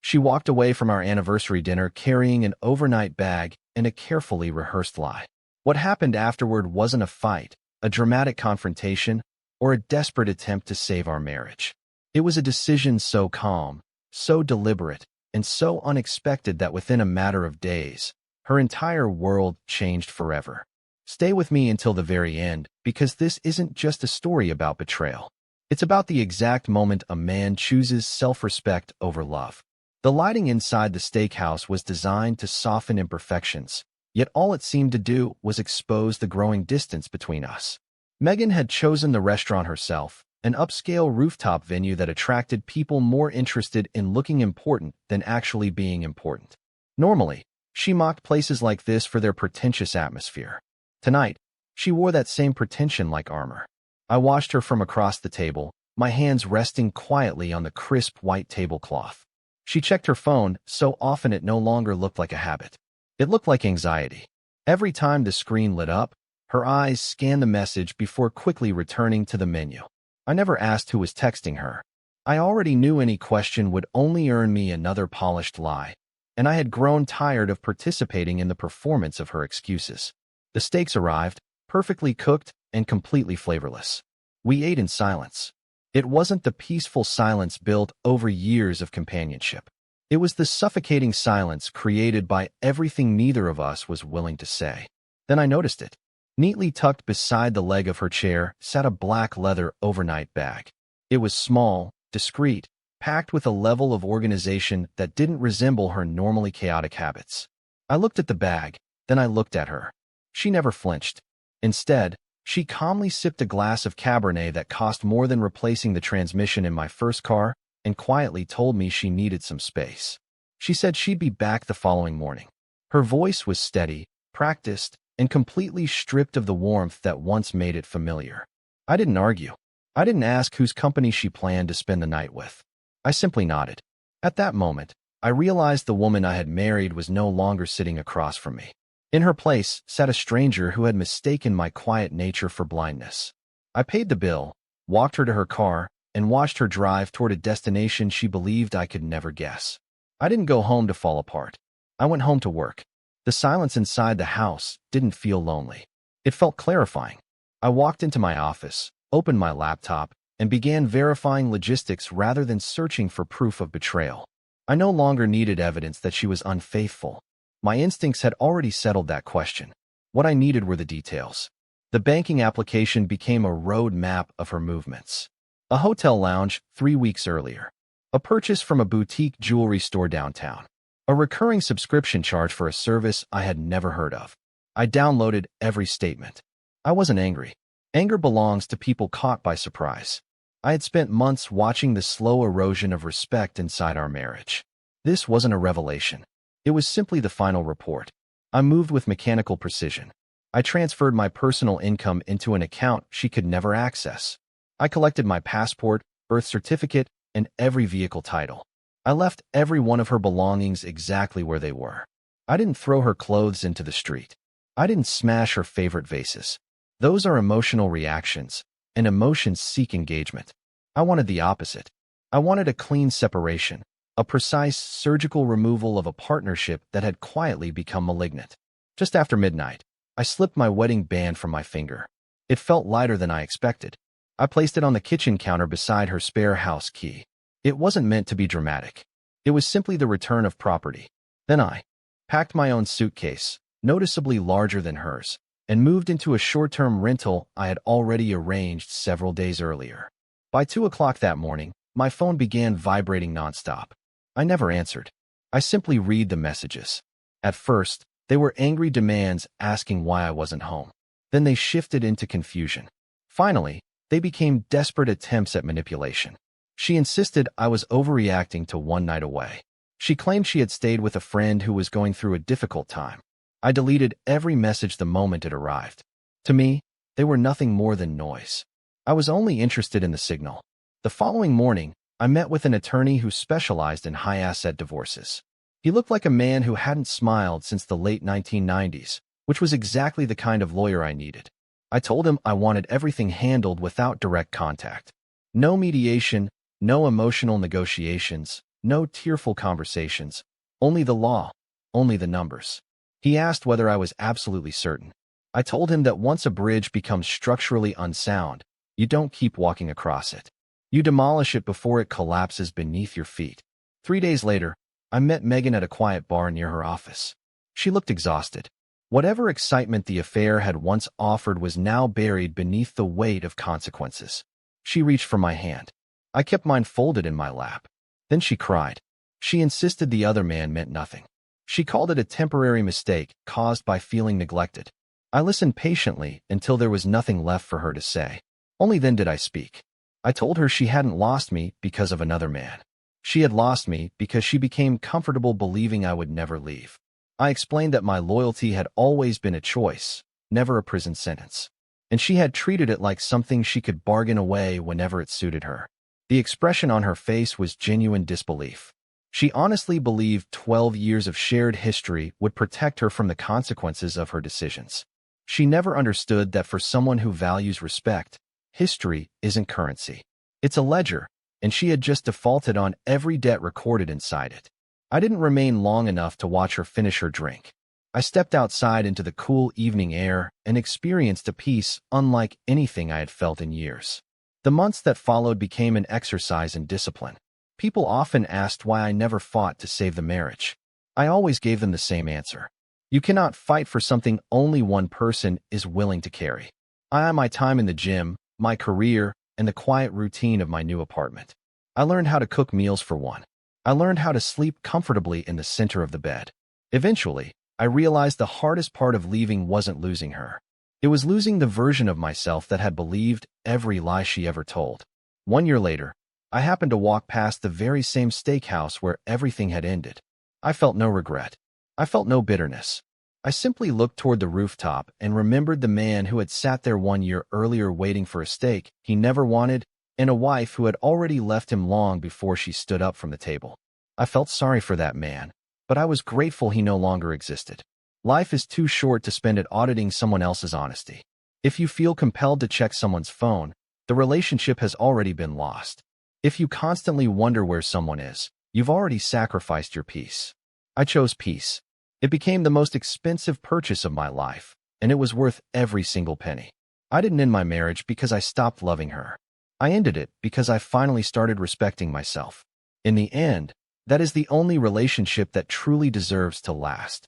She walked away from our anniversary dinner carrying an overnight bag and a carefully rehearsed lie. What happened afterward wasn't a fight, a dramatic confrontation, or a desperate attempt to save our marriage. It was a decision so calm, so deliberate, and so unexpected that within a matter of days, her entire world changed forever. Stay with me until the very end, because this isn't just a story about betrayal. It's about the exact moment a man chooses self-respect over love. The lighting inside the steakhouse was designed to soften imperfections, yet all it seemed to do was expose the growing distance between us. Megan had chosen the restaurant herself, an upscale rooftop venue that attracted people more interested in looking important than actually being important. Normally, she mocked places like this for their pretentious atmosphere. Tonight, she wore that same pretension like armor. I watched her from across the table, my hands resting quietly on the crisp white tablecloth. She checked her phone so often it no longer looked like a habit. It looked like anxiety. Every time the screen lit up, her eyes scanned the message before quickly returning to the menu. I never asked who was texting her. I already knew any question would only earn me another polished lie, and I had grown tired of participating in the performance of her excuses. The steaks arrived, perfectly cooked and completely flavorless. We ate in silence. It wasn't the peaceful silence built over years of companionship. It was the suffocating silence created by everything neither of us was willing to say. Then I noticed it. Neatly tucked beside the leg of her chair sat a black leather overnight bag. It was small, discreet, packed with a level of organization that didn't resemble her normally chaotic habits. I looked at the bag, then I looked at her. She never flinched. Instead, she calmly sipped a glass of Cabernet that cost more than replacing the transmission in my first car and quietly told me she needed some space. She said she'd be back the following morning. Her voice was steady, practiced, and completely stripped of the warmth that once made it familiar. I didn't argue. I didn't ask whose company she planned to spend the night with. I simply nodded. At that moment, I realized the woman I had married was no longer sitting across from me. In her place sat a stranger who had mistaken my quiet nature for blindness. I paid the bill, walked her to her car, and watched her drive toward a destination she believed I could never guess. I didn't go home to fall apart. I went home to work. The silence inside the house didn't feel lonely. It felt clarifying. I walked into my office, opened my laptop, and began verifying logistics rather than searching for proof of betrayal. I no longer needed evidence that she was unfaithful. My instincts had already settled that question. What I needed were the details. The banking application became a road map of her movements. A hotel lounge 3 weeks earlier. A purchase from a boutique jewelry store downtown. A recurring subscription charge for a service I had never heard of. I downloaded every statement. I wasn't angry. Anger belongs to people caught by surprise. I had spent months watching the slow erosion of respect inside our marriage. This wasn't a revelation. It was simply the final report. I moved with mechanical precision. I transferred my personal income into an account she could never access. I collected my passport, birth certificate, and every vehicle title. I left every one of her belongings exactly where they were. I didn't throw her clothes into the street. I didn't smash her favorite vases. Those are emotional reactions, and emotions seek engagement. I wanted the opposite. I wanted a clean separation, a precise surgical removal of a partnership that had quietly become malignant. Just after midnight, I slipped my wedding band from my finger. It felt lighter than I expected. I placed it on the kitchen counter beside her spare house key. It wasn't meant to be dramatic. It was simply the return of property. Then I packed my own suitcase, noticeably larger than hers, and moved into a short-term rental I had already arranged several days earlier. By 2 o'clock that morning, my phone began vibrating nonstop. I never answered. I simply read the messages. At first, they were angry demands asking why I wasn't home. Then they shifted into confusion. Finally, they became desperate attempts at manipulation. She insisted I was overreacting to one night away. She claimed she had stayed with a friend who was going through a difficult time. I deleted every message the moment it arrived. To me, they were nothing more than noise. I was only interested in the signal. The following morning, I met with an attorney who specialized in high-asset divorces. He looked like a man who hadn't smiled since the late 1990s, which was exactly the kind of lawyer I needed. I told him I wanted everything handled without direct contact. No mediation, no emotional negotiations, No tearful conversations. Only the law. Only the numbers. He asked whether I was absolutely certain. I told him that once a bridge becomes structurally unsound, you don't keep walking across it. You demolish it before it collapses beneath your feet. 3 days later, I met Megan at a quiet bar near her office. She looked exhausted. Whatever excitement the affair had once offered was now buried beneath the weight of consequences. She reached for my hand. I kept mine folded in my lap. Then she cried. She insisted the other man meant nothing. She called it a temporary mistake caused by feeling neglected. I listened patiently until there was nothing left for her to say. Only then did I speak. I told her she hadn't lost me because of another man. She had lost me because she became comfortable believing I would never leave. I explained that my loyalty had always been a choice, never a prison sentence. And she had treated it like something she could bargain away whenever it suited her. The expression on her face was genuine disbelief. She honestly believed 12 years of shared history would protect her from the consequences of her decisions. She never understood that for someone who values respect, history isn't currency. It's a ledger, and she had just defaulted on every debt recorded inside it. I didn't remain long enough to watch her finish her drink. I stepped outside into the cool evening air and experienced a peace unlike anything I had felt in years. The months that followed became an exercise in discipline. People often asked why I never fought to save the marriage. I always gave them the same answer. You cannot fight for something only one person is willing to carry. I had my time in the gym, my career, and the quiet routine of my new apartment. I learned how to cook meals for one. I learned how to sleep comfortably in the center of the bed. Eventually, I realized the hardest part of leaving wasn't losing her. It was losing the version of myself that had believed every lie she ever told. 1 year later, I happened to walk past the very same steakhouse where everything had ended. I felt no regret. I felt no bitterness. I simply looked toward the rooftop and remembered the man who had sat there 1 year earlier waiting for a steak he never wanted, and a wife who had already left him long before she stood up from the table. I felt sorry for that man, but I was grateful he no longer existed. Life is too short to spend it auditing someone else's honesty. If you feel compelled to check someone's phone, the relationship has already been lost. If you constantly wonder where someone is, you've already sacrificed your peace. I chose peace. It became the most expensive purchase of my life, and it was worth every single penny. I didn't end my marriage because I stopped loving her. I ended it because I finally started respecting myself. In the end, that is the only relationship that truly deserves to last.